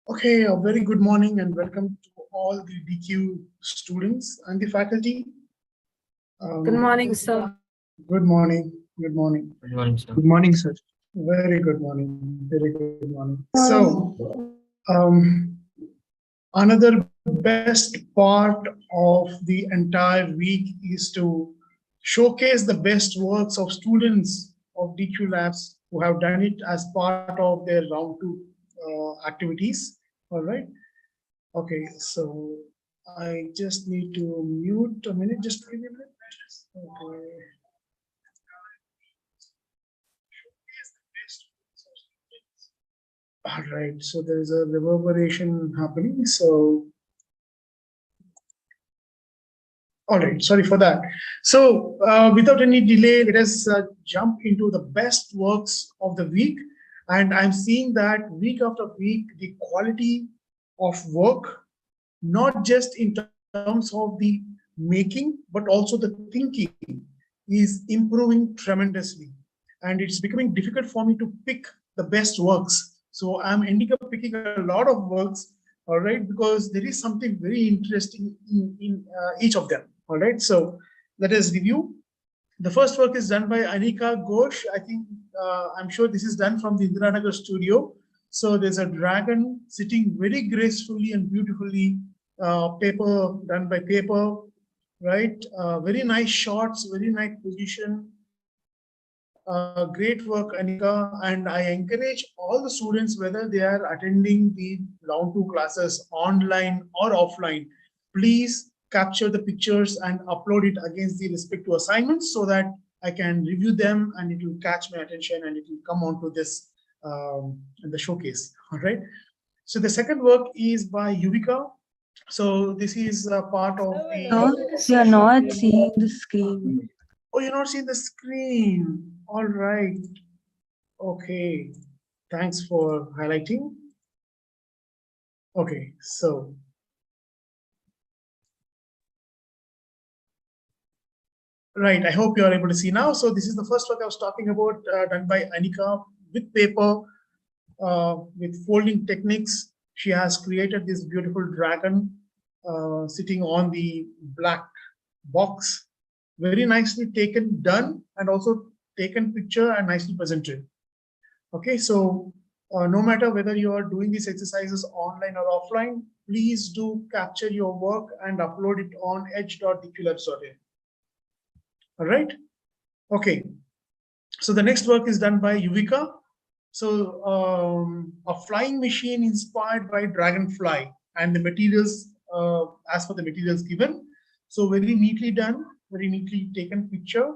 Okay, a very good morning and welcome to all the DQ students and the faculty. Good morning, sir. Good morning. Good morning. Good morning, sir. Good morning, sir. Very good morning. Very good morning. So, another best part of the entire week is to showcase the best works of students of DQ Labs who have done it as part of their round two activities. All right. Okay, so I just need to mute a minute, just give me a minute. Okay. All right, so there is a reverberation happening. So, all right, sorry for that. So, without any delay, let us jump into the best works of the week. And I'm seeing that week after week, the quality of work, not just in terms of the making, but also the thinking, is improving tremendously. And it's becoming difficult for me to pick the best works. So I'm ending up picking a lot of works, all right, because there is something very interesting in each of them, all right. So let us review. The first work is done by Anika Ghosh. I think, I'm sure this is done from the Indiranagar studio. So there's a dragon sitting very gracefully and beautifully, paper done by paper, right? Very nice shots, very nice position. Great work, Anika. And I encourage all the students, whether they are attending the round two classes online or offline, please capture the pictures and upload it against the respective assignments so that I can review them and it will catch my attention and it will come onto this in the showcase. All right. So the second work is by Yuvika. So this is a part of the. No, you're not seeing the screen. Oh, you're not seeing the screen. All right. Okay. Thanks for highlighting. Okay, so. Right, I hope you are able to see now. So this is the first work I was talking about, done by Anika with paper, with folding techniques. She has created this beautiful dragon sitting on the black box. Very nicely taken, done, and also taken picture and nicely presented. Okay, so no matter whether you are doing these exercises online or offline, please do capture your work and upload it on edge.dqlabs.in. All right. Okay. So the next work is done by Yuvika. So a flying machine inspired by dragonfly and the materials as per the materials given. So very neatly done, very neatly taken picture.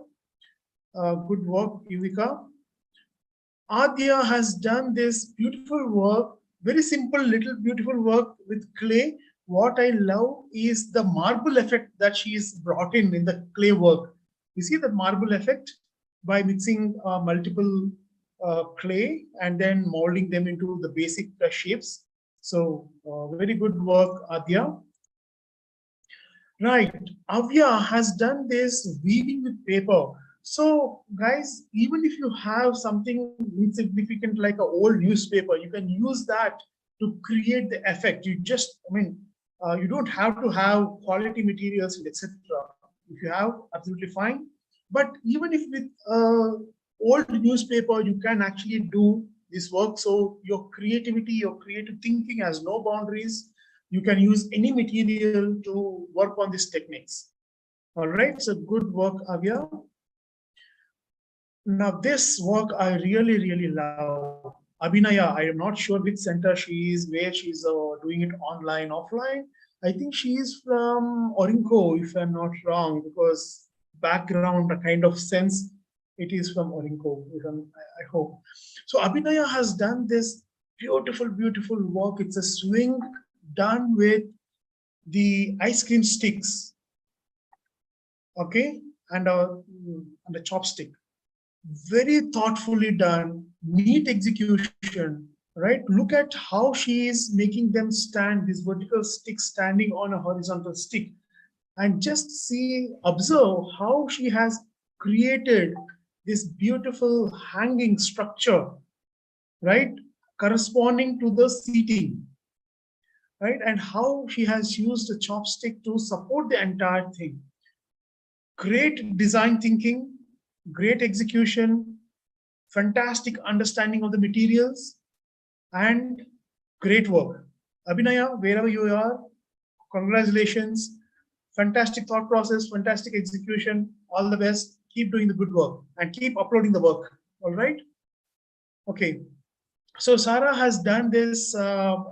Good work, Yuvika. Adya has done this beautiful work, very simple little beautiful work with clay. What I love is the marble effect that she is brought in the clay work. You see the marble effect by mixing multiple clay and then molding them into the basic shapes. So very good work, Adya. Right, Avya has done this weaving with paper. So guys, even if you have something insignificant like an old newspaper, you can use that to create the effect. You just, you don't have to have quality materials, etc. If you have, absolutely fine. But even if with old newspaper, you can actually do this work. So your creativity, your creative thinking has no boundaries. You can use any material to work on these techniques. All right, so good work, Avya. Now this work I really, really love. Abhinaya, I am not sure which center she is, where she's doing it online, offline. I think she is from Orinco, if I'm not wrong, because background, a kind of sense, it is from Orinco, I hope. So Abhinaya has done this beautiful, beautiful work. It's a swing done with the ice cream sticks, okay, and a chopstick. Very thoughtfully done, neat execution, right? Look at how she is making them stand, this vertical stick standing on a horizontal stick, and just see, observe how she has created this beautiful hanging structure, right? Corresponding to the seating. right? And how she has used a chopstick to support the entire thing. Great design thinking, great execution, fantastic understanding of the materials, and great work. Abhinaya, wherever you are, congratulations. Fantastic thought process, fantastic execution. All the best. Keep doing the good work and keep uploading the work. All right. Okay. So Sarah has done this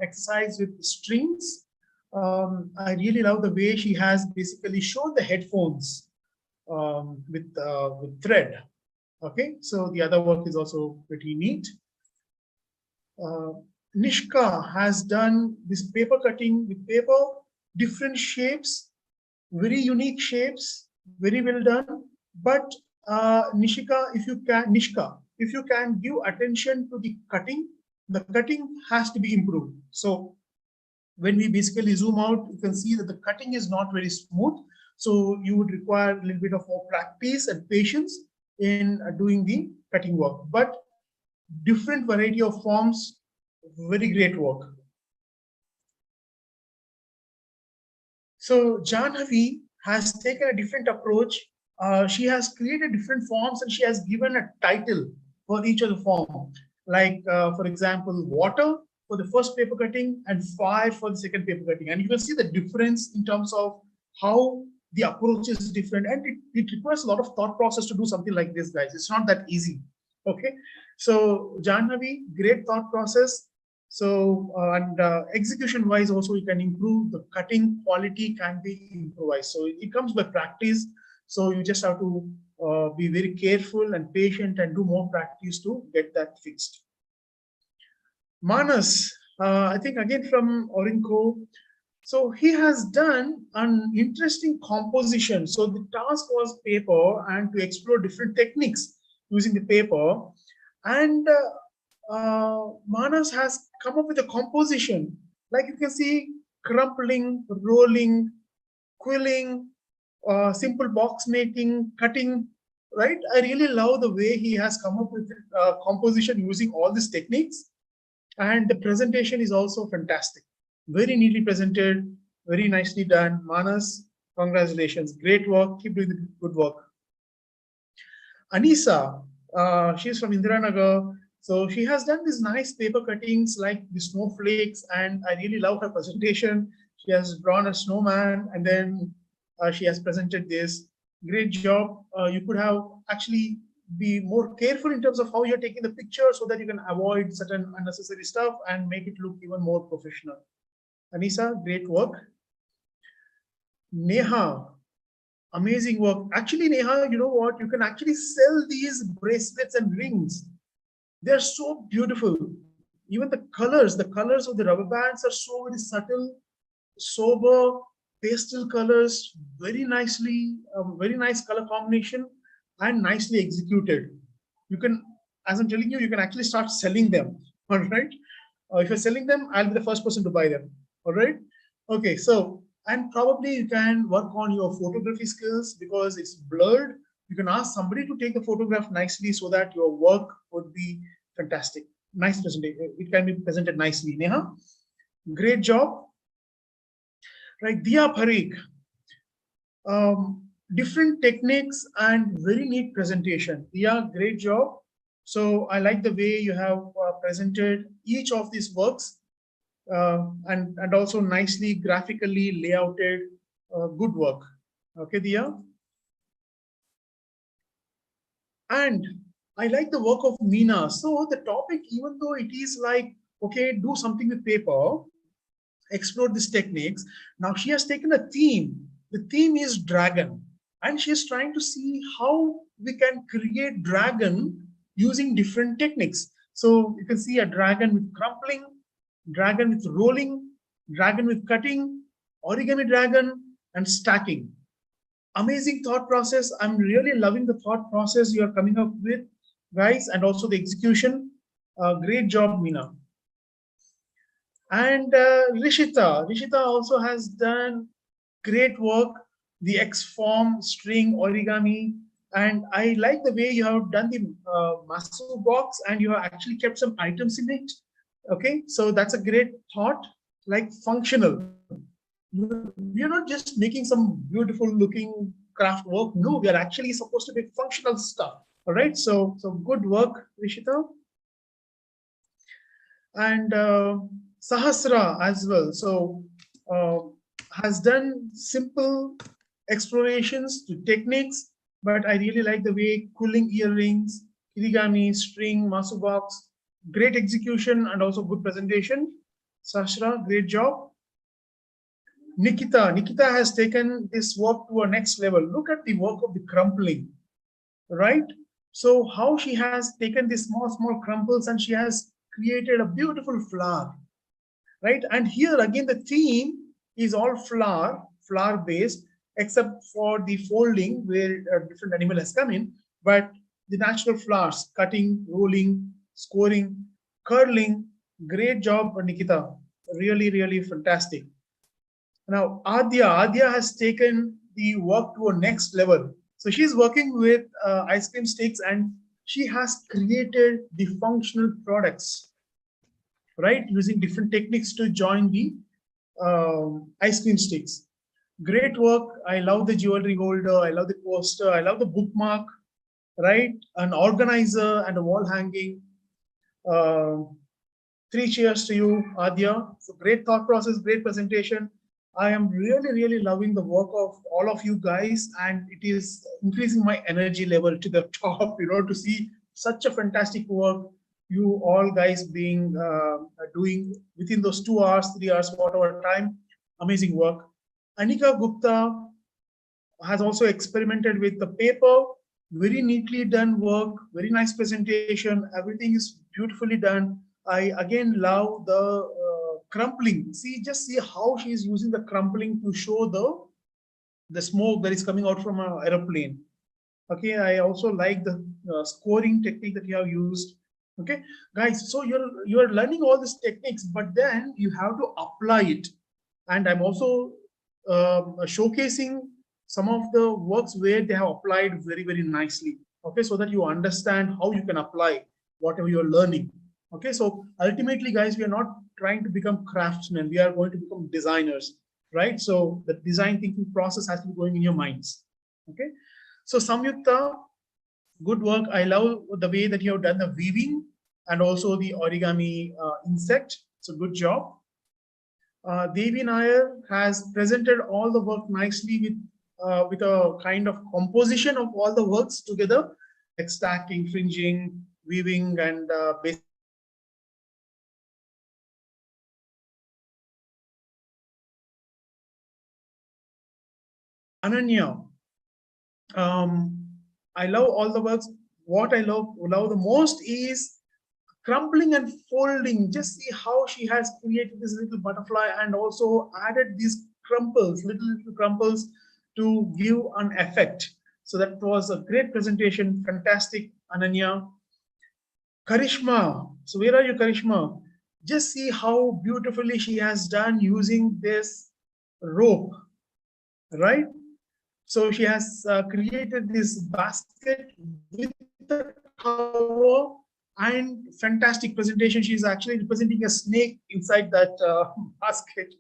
exercise with strings. I really love the way she has basically shown the headphones with thread. Okay, so the other work is also pretty neat. Nishka has done this paper cutting with paper, different shapes, very unique shapes, very well done. But Nishka, if you can give attention to the cutting has to be improved. So when we basically zoom out, you can see that the cutting is not very smooth. So you would require a little bit of more practice and patience in doing the cutting work. But different variety of forms, very great work. So Janhavi has taken a different approach. She has created different forms and she has given a title for each of the form. Like, for example, water for the first paper cutting and fire for the second paper cutting. And you can see the difference in terms of how the approach is different. And it requires a lot of thought process to do something like this, guys. It's not that easy. Okay. So Janhavi, great thought process. So, execution wise also you can improve, the cutting quality can be improvised. So it comes by practice. So you just have to be very careful and patient and do more practice to get that fixed. Manas, I think again from Orinco. So he has done an interesting composition. So the task was paper and to explore different techniques using the paper. And Manas has come up with a composition. Like you can see, crumpling, rolling, quilling, simple box making, cutting, right? I really love the way he has come up with composition using all these techniques. And the presentation is also fantastic. Very neatly presented, very nicely done. Manas, congratulations. Great work. Keep doing the good work. Anisa, she's from Indiranagar. So she has done these nice paper cuttings like the snowflakes, and I really love her presentation. She has drawn a snowman and then she has presented this. Great job. You could have actually be more careful in terms of how you're taking the picture so that you can avoid certain unnecessary stuff and make it look even more professional. Anisa, great work. Neha, amazing work. Actually, Neha, you know what? You can actually sell these bracelets and rings. They're so beautiful. Even the colors of the rubber bands are so very subtle, sober, pastel colors, very nicely, very nice color combination and nicely executed. You can, as I'm telling you, you can actually start selling them. All right. If you're selling them, I'll be the first person to buy them. All right. Okay. So, and probably you can work on your photography skills because it's blurred. You can ask somebody to take the photograph nicely so that your work would be fantastic. Nice presentation. It can be presented nicely. Neha, great job. Right, Diya Parikh. Different techniques and very neat presentation. Diya, great job. So I like the way you have presented each of these works and also nicely graphically layouted. Good work. Okay, Diya. And I like the work of Meena. So the topic, even though it is like, okay, do something with paper, explore these techniques. Now she has taken a theme. The theme is dragon. And she is trying to see how we can create dragon using different techniques. So you can see a dragon with crumpling, dragon with rolling, dragon with cutting, origami dragon, and stacking. Amazing thought process. I'm really loving the thought process you are coming up with, guys, and also the execution. Great job, Meena. And Rishita also has done great work, the X form, string, origami. And I like the way you have done the massive box and you have actually kept some items in it. Okay, so that's a great thought. like functional. We are not just making some beautiful looking craft work. No, we are actually supposed to make functional stuff. All right. So good work, Rishita. And Sahasra as well. So has done simple explorations to techniques, but I really like the way quilling earrings, kirigami, string, masu box, great execution and also good presentation. Sahasra, great job. Nikita has taken this work to a next level. Look at the work of the crumpling, right? So how she has taken these small crumples and she has created a beautiful flower, right? And here again, the theme is all flower based, except for the folding where a different animal has come in, but the natural flowers, cutting, rolling, scoring, curling. Great job, Nikita. Really, really fantastic. Now, Adya has taken the work to a next level. So she's working with ice cream sticks and she has created the functional products, right? Using different techniques to join the ice cream sticks. Great work. I love the jewelry holder. I love the poster. I love the bookmark, right? An organizer and a wall hanging. 3 cheers to you, Adya. So great thought process, great presentation. I am really, really loving the work of all of you guys, and it is increasing my energy level to the top, to see such a fantastic work you all guys being doing within those 2 hours, 3 hours, whatever time. Amazing work. Anika Gupta has also experimented with the paper. Very neatly done work, very nice presentation. Everything is beautifully done. I again love the crumpling. Just see how she is using the crumpling to show the smoke that is coming out from an aeroplane. Okay, I also like the scoring technique that you have used. Okay, guys, so you're learning all these techniques, but then you have to apply it. And I'm also showcasing some of the works where they have applied very, very nicely. Okay, so that you understand how you can apply whatever you're learning. Okay, so ultimately, guys, we are not trying to become craftsmen. We are going to become designers, right? So the design thinking process has to be going in your minds. Okay, so Samyukta, good work. I love the way that you have done the weaving and also the origami insect. So good job. Devi Nair has presented all the work nicely with a kind of composition of all the works together, like stacking, fringing, weaving, and basic. Ananya, I love all the works. What I love the most is crumpling and folding. Just see how she has created this little butterfly and also added these little crumples to give an effect. So that was a great presentation. Fantastic, Ananya. Karishma. So where are you, Karishma? Just see how beautifully she has done using this rope, right? So she has created this basket with the cover and fantastic presentation. She's actually representing a snake inside that basket.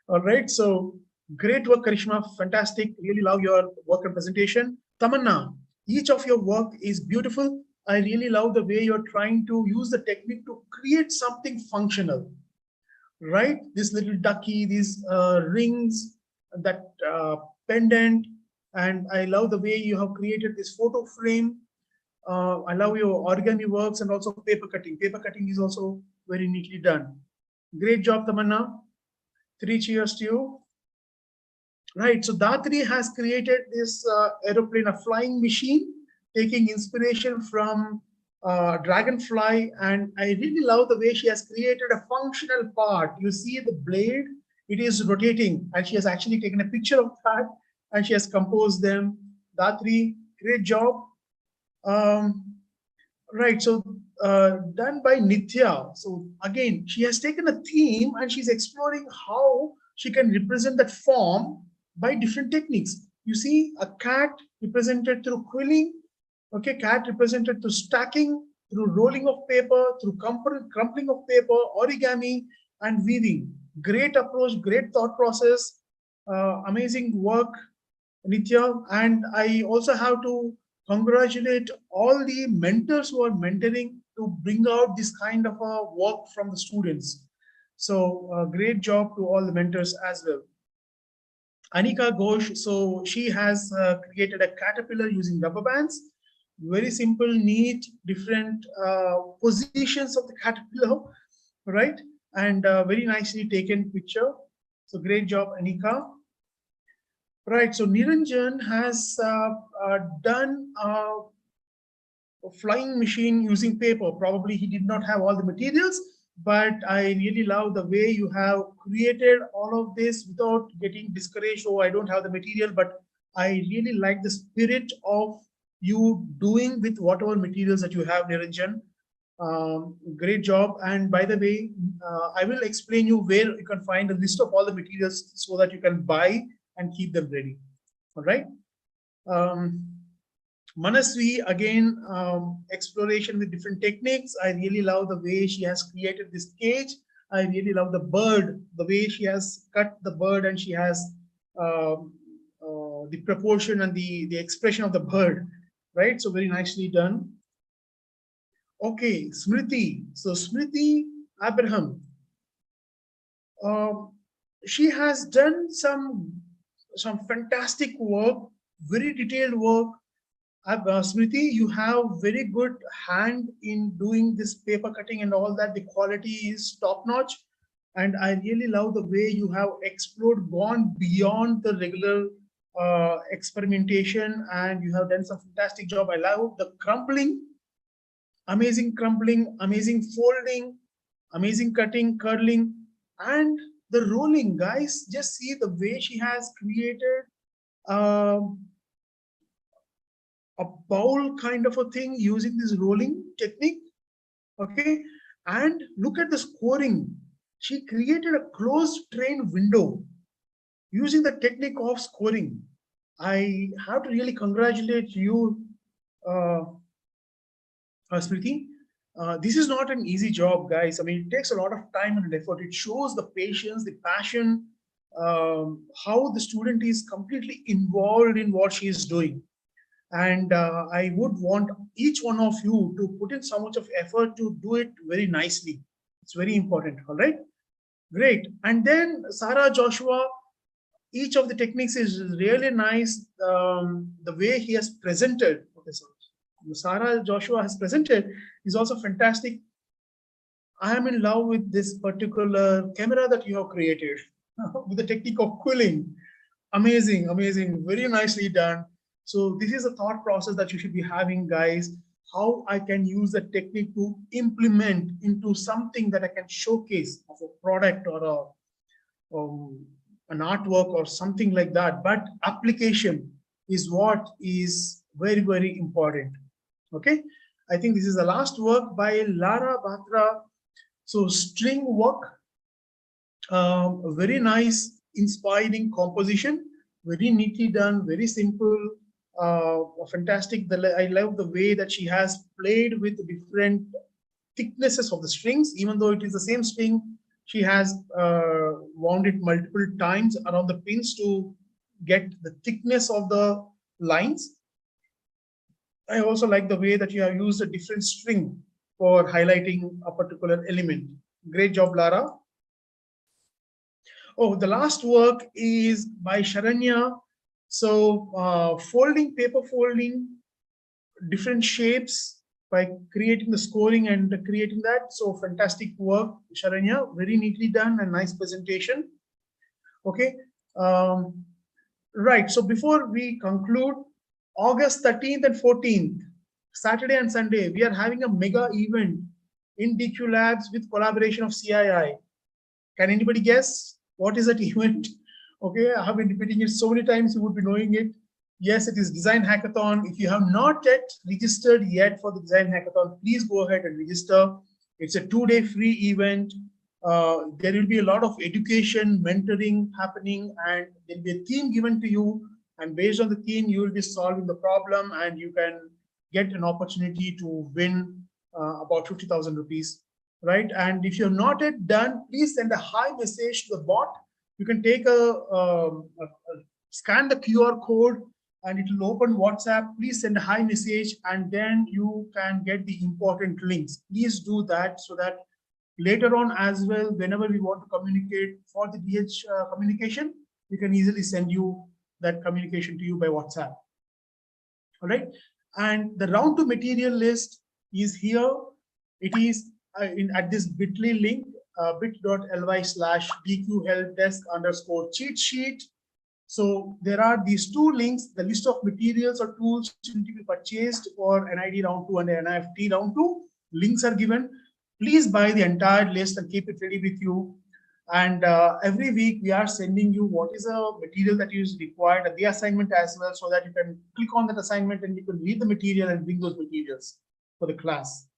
All right. So great work, Karishma. Fantastic. Really love your work and presentation. Tamanna, each of your work is beautiful. I really love the way you're trying to use the technique to create something functional, right? This little ducky, these rings, that pendant, and I love the way you have created this photo frame. I love your origami works and also paper cutting. Paper cutting is also very neatly done. Great job, Tamanna. 3 cheers to you. Right, so Datri has created this aeroplane, a flying machine, taking inspiration from Dragonfly. And I really love the way she has created a functional part. You see the blade, it is rotating, and she has actually taken a picture of that and she has composed them. Datri, great job. Right, so done by Nithya. So again, she has taken a theme and she's exploring how she can represent that form by different techniques. You see a cat represented through quilling, okay, cat represented through stacking, through rolling of paper, through crumpling of paper, origami, and weaving. Great approach, great thought process, amazing work, Nitya. And I also have to congratulate all the mentors who are mentoring to bring out this kind of a work from the students. So great job to all the mentors as well. Anika Ghosh, so she has created a caterpillar using rubber bands. Very simple, neat, different positions of the caterpillar, right? And very nicely taken picture. So great job, Anika. Right, so Niranjan has done a flying machine using paper. Probably he did not have all the materials, but I really love the way you have created all of this without getting discouraged. Oh, I don't have the material, but I really like the spirit of you doing with whatever materials that you have, Niranjan. Great job. And by the way, I will explain you where you can find a list of all the materials so that you can buy and keep them ready. All right. Manasvi, again, exploration with different techniques. I really love the way she has created this cage. I really love the bird, the way she has cut the bird and she has the proportion and the expression of the bird, right? So very nicely done. Okay, Smriti. So Smriti Abraham. She has done some fantastic work, very detailed work. Smriti, you have very good hand in doing this paper cutting and all that. The quality is top notch. And I really love the way you have explored, gone beyond the regular experimentation, and you have done some fantastic job. I love the crumpling, amazing crumpling, amazing folding, amazing cutting, curling, and the rolling. Guys, just see the way she has created a bowl kind of a thing using this rolling technique. Okay, and look at the scoring. She created a closed train window using the technique of scoring. I have to really congratulate you, Smriti. This is not an easy job, guys. I mean, it takes a lot of time and effort. It shows the patience, the passion, how the student is completely involved in what she is doing. And I would want each one of you to put in so much of effort to do it very nicely. It's very important. All right. Great. And then Sarah Joshua, each of the techniques is really nice. The way he has presented. Okay, so Sarah Joshua has presented is also fantastic. I am in love with this particular camera that you have created with the technique of quilling. Amazing, amazing, very nicely done. So this is a thought process that you should be having, guys. How I can use the technique to implement into something that I can showcase of a product or an artwork or something like that. But application is what is very, very important. Okay, I think this is the last work by Lara Batra. So string work, very nice, inspiring composition, very neatly done, very simple, fantastic. I love the way that she has played with different thicknesses of the strings. Even though it is the same string, she has wound it multiple times around the pins to get the thickness of the lines. I also like the way that you have used a different string for highlighting a particular element. Great job, Lara. Oh, the last work is by Sharanya. So folding, paper folding, different shapes by creating the scoring and creating that. So fantastic work, Sharanya. Very neatly done and nice presentation. Okay. Right. So before we conclude, August 13th and 14th, Saturday and Sunday, we are having a mega event in DQ Labs with collaboration of CII. Can anybody guess what is that event? Okay, I have been repeating it so many times, you would be knowing it. Yes, it is Design Hackathon. If you have not yet registered yet for the Design Hackathon, please go ahead and register. It's a 2-day free event. There will be a lot of education, mentoring happening, and there will be a theme given to you. And based on the theme, you will be solving the problem and you can get an opportunity to win about 50,000 rupees. right? And if you're not yet done, please send a hi message to the bot. You can take scan the QR code and it will open WhatsApp. Please send a hi message and then you can get the important links. Please do that so that later on as well, whenever we want to communicate for the DH communication, we can easily send you that communication to you by WhatsApp. All right. And the round 2 material list is here. It is at this bit.ly link, bit.ly/dqhelpdesk_cheat sheet. So there are these 2 links, the list of materials or tools to be purchased for NID round 2 and NIFT round 2. Links are given. Please buy the entire list and keep it ready with you. And every week we are sending you what is a material that is required at the assignment as well, so that you can click on that assignment and you can read the material and bring those materials for the class.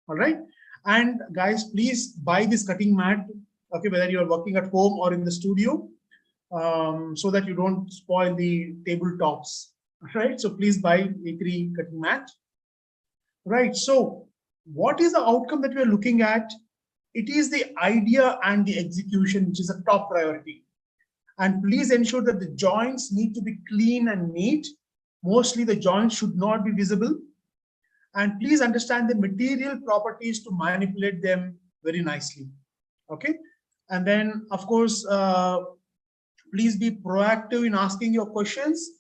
All right. And guys, please buy this cutting mat, okay, whether you are working at home or in the studio, so that you don't spoil the tabletops. Right. So please buy A3 cutting mat. Right. So what is the outcome that we are looking at? It is the idea and the execution, which is a top priority. And please ensure that the joints need to be clean and neat. Mostly the joints should not be visible. And please understand the material properties to manipulate them very nicely. Okay. And then, of course, please be proactive in asking your questions.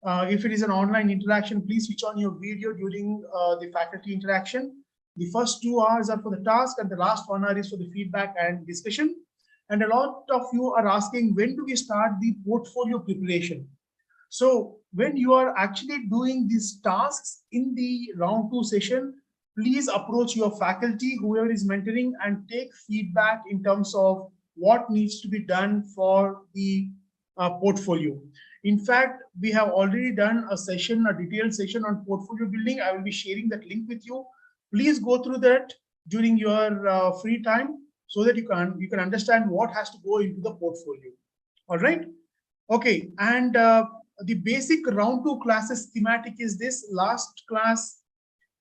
If it is an online interaction, please switch on your video during the faculty interaction. The first 2 hours are for the task and the last 1 hour is for the feedback and discussion. And a lot of you are asking, when do we start the portfolio preparation? So when you are actually doing these tasks in the round 2 session, please approach your faculty, whoever is mentoring, and take feedback in terms of what needs to be done for the portfolio. In fact, we have already done a session, a detailed session on portfolio building. I will be sharing that link with you. Please go through that during your free time so that you can understand what has to go into the portfolio. All right. Okay. And the basic round 2 classes thematic is this. Last class,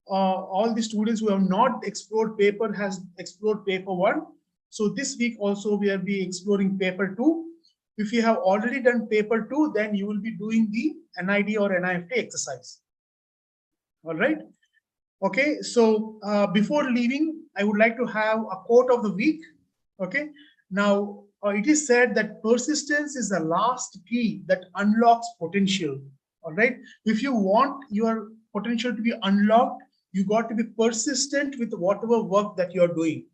all the students who have not explored paper has explored paper 1. So this week also we will be exploring paper 2. If you have already done paper 2, then you will be doing the NID or NIFT exercise. All right. Okay, so before leaving, I would like to have a quote of the week. Okay, now it is said that persistence is the last key that unlocks potential. All right, if you want your potential to be unlocked, you got to be persistent with whatever work that you're doing.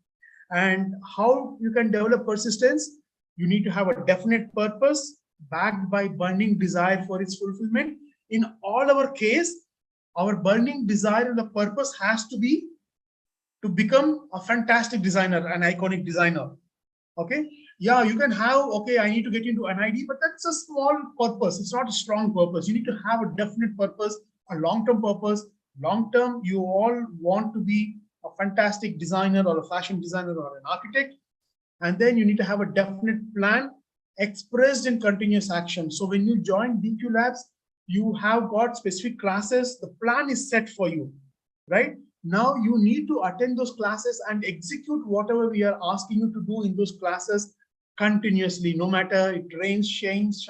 And how you can develop persistence? You need to have a definite purpose backed by burning desire for its fulfillment. In all our case, our burning desire and the purpose has to be to become a fantastic designer, an iconic designer. Okay. Yeah, you can have, okay, I need to get into NID, but that's a small purpose. It's not a strong purpose. You need to have a definite purpose, a long-term purpose. Long-term, you all want to be a fantastic designer or a fashion designer or an architect. And then you need to have a definite plan expressed in continuous action. So when you join DQ Labs, you have got specific classes. The plan is set for you, right? Now you need to attend those classes and execute whatever we are asking you to do in those classes continuously, no matter it rains, shines,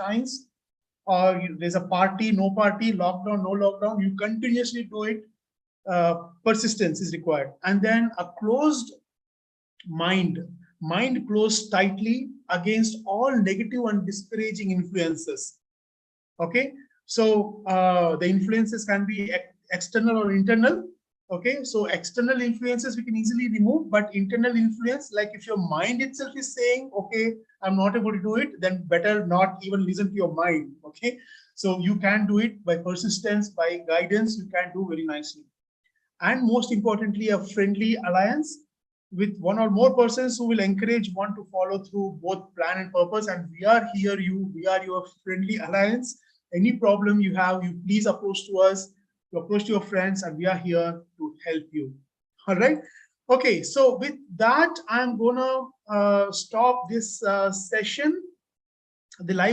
or there's a party, no party, lockdown, no lockdown, you continuously do it. Persistence is required. And then a closed mind closed tightly against all negative and discouraging influences. Okay, so the influences can be external or internal. Okay, so external influences we can easily remove, but internal influence, like if your mind itself is saying, okay, I'm not able to do it, then better not even listen to your mind. Okay, so you can do it by persistence, by guidance, you can do very nicely. And most importantly, a friendly alliance with one or more persons who will encourage one to follow through both plan and purpose. And we are here, we are your friendly alliance. Any problem you have, you please approach to us, you approach to your friends, and we are here to help you. All right. Okay, so with that, I'm gonna stop this session, the live